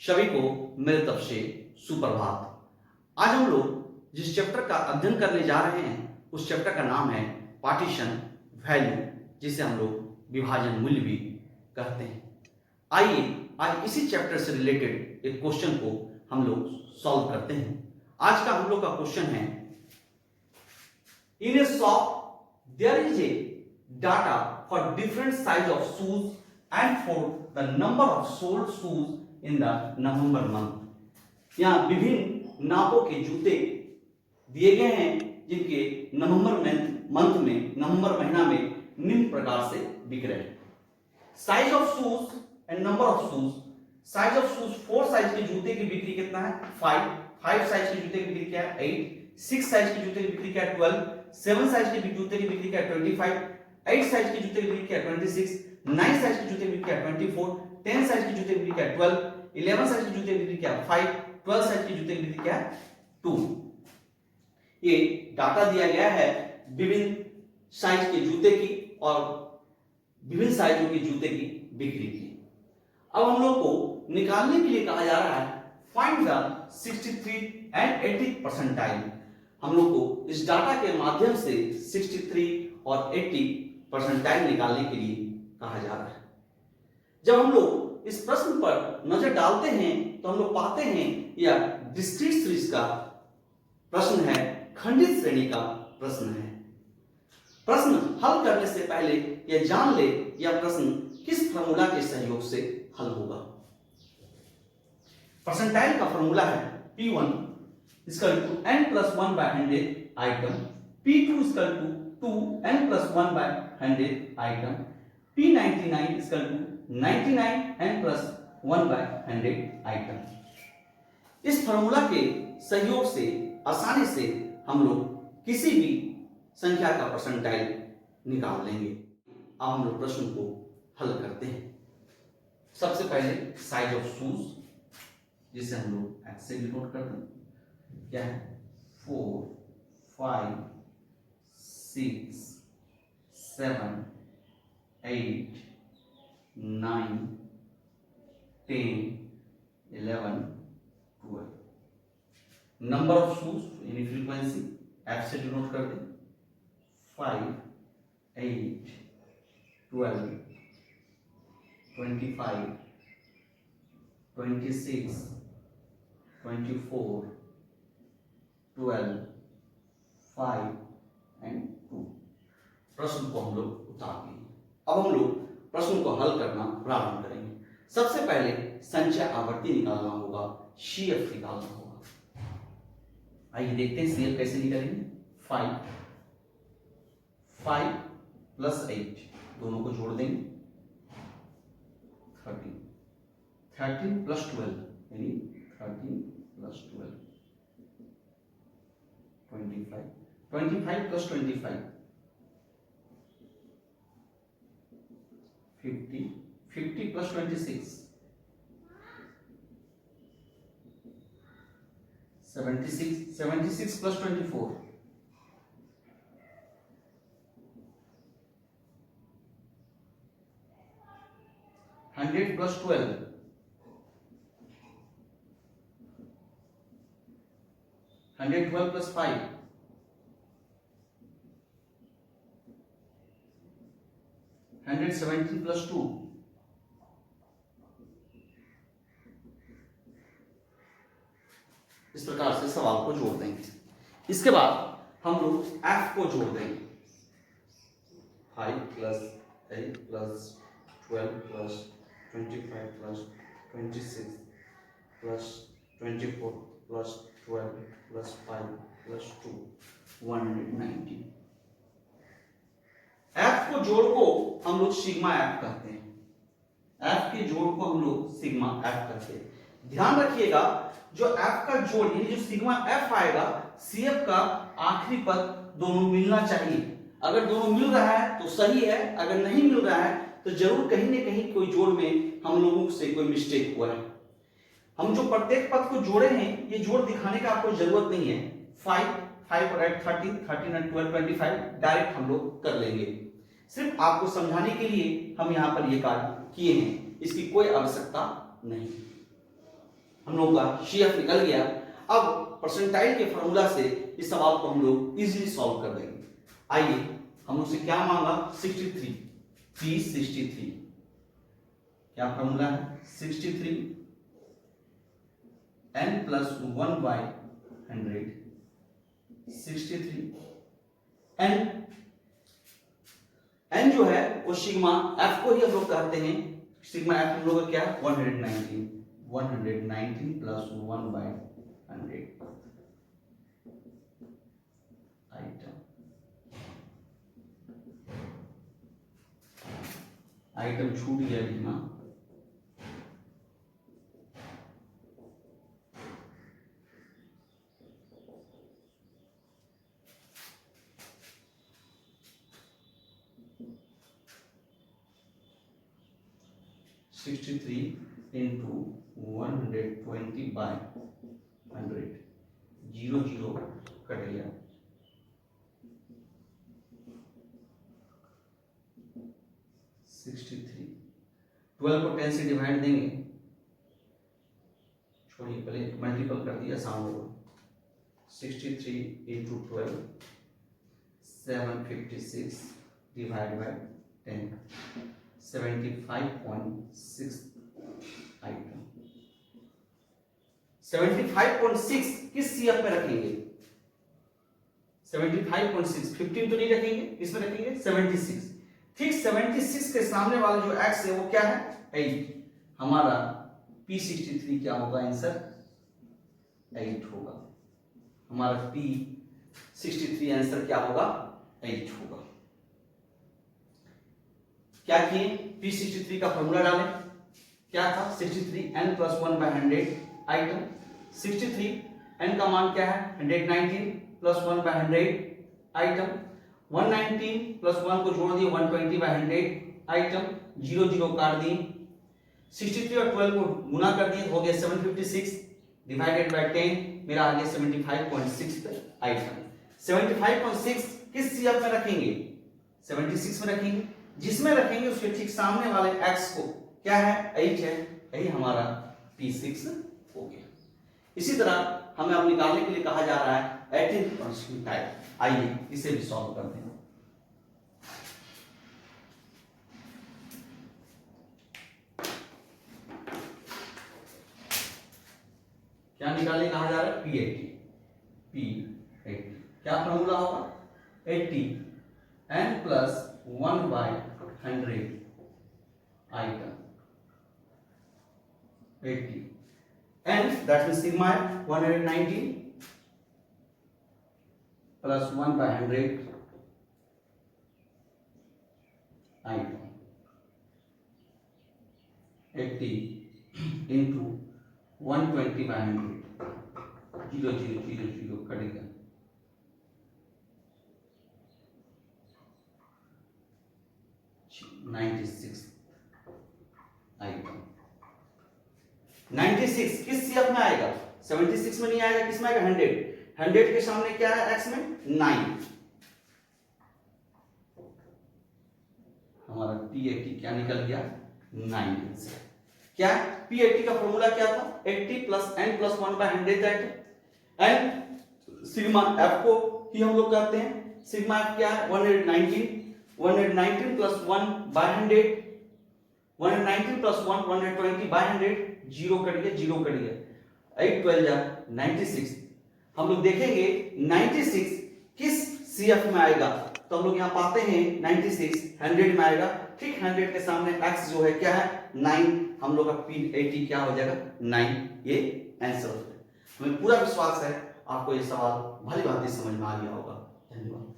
सभी को मेरे तरफ से सुप्रभात। आज हम लोग जिस चैप्टर का अध्ययन करने जा रहे हैं उस चैप्टर का नाम है पार्टीशन वैल्यू, जिसे हम लोग विभाजन मूल्य भी कहते हैं। आइए आज इसी चैप्टर से रिलेटेड एक क्वेश्चन को हम लोग सॉल्व करते हैं। आज का हम लोग का क्वेश्चन है, in a shop there is a data for different size of shoes and for the number of sold shoes in the November month. यहाँ विभिन्न नापों के जूते दिए गए हैं जिनके नवंबर महीना में निम्न प्रकार से बिक रहे हैं। Size of shoes and number of shoes. Size of shoes 4 size के जूते की बिक्री कितना है 5 साइज के जूते की बिक्री क्या है 8, 6 साइज के जूते की बिक्री क्या है 12, 7 साइज के जूते की बिक्री क्या है 25, 8 साइज के जूते की बिक्री क्या है 26, 9 साइज के जूते की बिक्री क्या है 24, 10 साइज के जूते की बिक्री क्या है 12, 11 साइज के जूते की बिक्री क्या है 5, 12 साइज के जूते की बिक्री क्या है 2। ये डाटा दिया गया है विभिन्न साइज के जूते की और विभिन्न साइजों के जूते की बिक्री की। अब हम लोग को निकालने के लिए कहा जा रहा है फाइंड द 63 एंड 80 परसेंटाइल। हम लोग को इस डाटा के माध्यम से 63 और 80 परसेंटाइल निकालने के लिए कहा जा रहा है। जब हम लोग इस प्रश्न पर नजर डालते हैं तो हम लोग पाते हैं यह डिस्क्रीट सीरीज का प्रश्न है, खंडित श्रेणी का प्रश्न है। प्रश्न हल करने से पहले यह जान ले यह प्रश्न किस फार्मूला के सहयोग से हल होगा। परसेंटाइल का फार्मूला है P1 = n+1 by 100 item, P2 = 2n + 1 by 100 item, P99 = 99n + 1 by 100 item. इस फार्मूला के सहयोग से आसानी से हम लोग किसी भी संख्या का परसेंटाइल निकाल लेंगे। अब हम लोग प्रश्न को हल करते हैं। सबसे पहले साइज ऑफ शूज, जिसे हम लोग x से डिनोट करते हैं, क्या है 4, 5, 6, 7, 8, 9, 10, 11, 12। नंबर ऑफ शूज यानी फ्रीक्वेंसी f से डिनोट कर दें 5, 8, 12, 25, 26, 24, 12, 5 एंड 2। प्रश्न को हम लोग उतार देंगे। अब हम लोग प्रश्न को हल करना प्रारंभ करेंगे। सबसे पहले संचय आवर्ती निकालना होगा, CF निकालना होगा। आइए देखते हैं CF कैसे निकालेंगे। 5 + 8 दोनों को जोड़ देंगे 13 + 12 यानी 13 + 12 25 + 25 50 + 26 76 + 24 100 + 12 112 + 5 117 + 2 इस प्रकार से सवाल को जोड़ देंगे। इसके बाद हम लोग F को जोड़ देंगे 5 + 8 + 12 + 25 + 26 + 24 + 12 + 5 + 2 190। F को जोड़ को हम लोग सिग्मा F कहते हैं। F के जोड़ को हम लोग सिग्मा F कहते हैं। ध्यान रखिएगा, जो F का जोड़ यानी जो सिग्मा F आएगा, CF का आखिरी पद दोनों मिलना चाहिए। अगर दोनों मिल रहा है तो सही है, अगर नहीं मिल रहा है तो जरूर कहीं न कहीं कोई जोड़ में हम लोगों से कोई मिस्टेक हुआ है। हम जो प्रत्येक पद को जोड़े हैं, ये जोड़ दिखाने का आपको जरूरत नहीं है। 5 और 8 13 और 12 25 डायरेक्ट हम लोग कर लेंगे। सिर्फ आपको समझाने के लिए हम यहाँ पर ये कार्य किए हैं, इसकी कोई आवश्यकता नहीं। हम लोग का CF निकल गया। अब परसेंटाइल के फॉर्मूला से इस सवाल को हम लोग इजीली सॉल्व कर देंगे। आइए, हम लोग से क्या मांगा, 63, P63, क्या फॉर्मूला है, 63 n + 1/100, 63 n जो है वो सिग्मा f को ही हम लोग कहते हैं। सिग्मा f हम लोग का क्या है, 119 + 1/100 आइटम छूट गया लिखना। (63 × 120/100) 0 0 कट गया। 63 12 को 10 से डिवाइड देंगे, छोड़िए पहले मल्टीपल कर दिया, आसान होगा। 63 × 12 756 / 10 75.6 आइटम। 75.6 किस CF में रखेंगे, 75.6 15 तो नहीं रखेंगे, इसमें रखेंगे 76। ठीक 76 के सामने वाला जो x है वो क्या है, 8। हमारा P63 क्या होगा, आंसर 8 होगा। हमारा P63 आंसर क्या होगा, 8 होगा। क्या किए, P63 का फॉर्मूला डालें, क्या था, 63 n + 1/100 आइटम। 63 n का मान क्या है, 119 + 1/100 आइटम। 119 + 1 को जोड़ दिए, 120/100 आइटम। 0 0 काट दिए। 63 और 12 को गुना कर दिए, हो गया 756 / 10, मेरा आ गया 75.6 आइटम। 75.6 किस CF में रखेंगे, 76 में रखेंगे। जिसमें रखेंगे उसके ठीक सामने वाले x को क्या है, 8 है, यही हमारा P6 हो गया। इसी तरह हमें अब निकालने के लिए कहा जा रहा है 18th परसेंटाइल। आइए इसे भी सॉल्व करते हैं। क्या निकालने कहा जा रहा है, P80। क्या फॉर्मूला होगा, 80 n + 1/100 item. 80 n that means sigma 119 + 1/100 item। 80 × 120/100, 0 0 0 0 कटेगा। 96 आइटम। 96 किस CF में आएगा, 76 में नहीं आएगा, किस में आएगा, 100। 100 के सामने क्या है x में, 9। हमारा P80 क्या निकल गया, 9 आंसर। क्या P80 का फॉर्मूला क्या था, 80 + n + 1/100 item. n sigma f को ही हम लोग कहते हैं। सिग्मा f क्या है, 119 + 1/100, 119 + 1 120/100, 0 कट गया, 0 कट गया। 8 12 जा 96। हम लोग देखेंगे 96 किस CF में आएगा, तो हम लोग यहाँ पाते हैं 96 100 में आएगा। ठीक 100 के सामने x जो है क्या है, 9। हम लोग का P80 क्या हो जाएगा, 9। ये आंसर हो जाएगा। हमें पूरा विश्वास है आपको ये सवाल भली भांति समझ में आ गया होगा। धन्यवाद।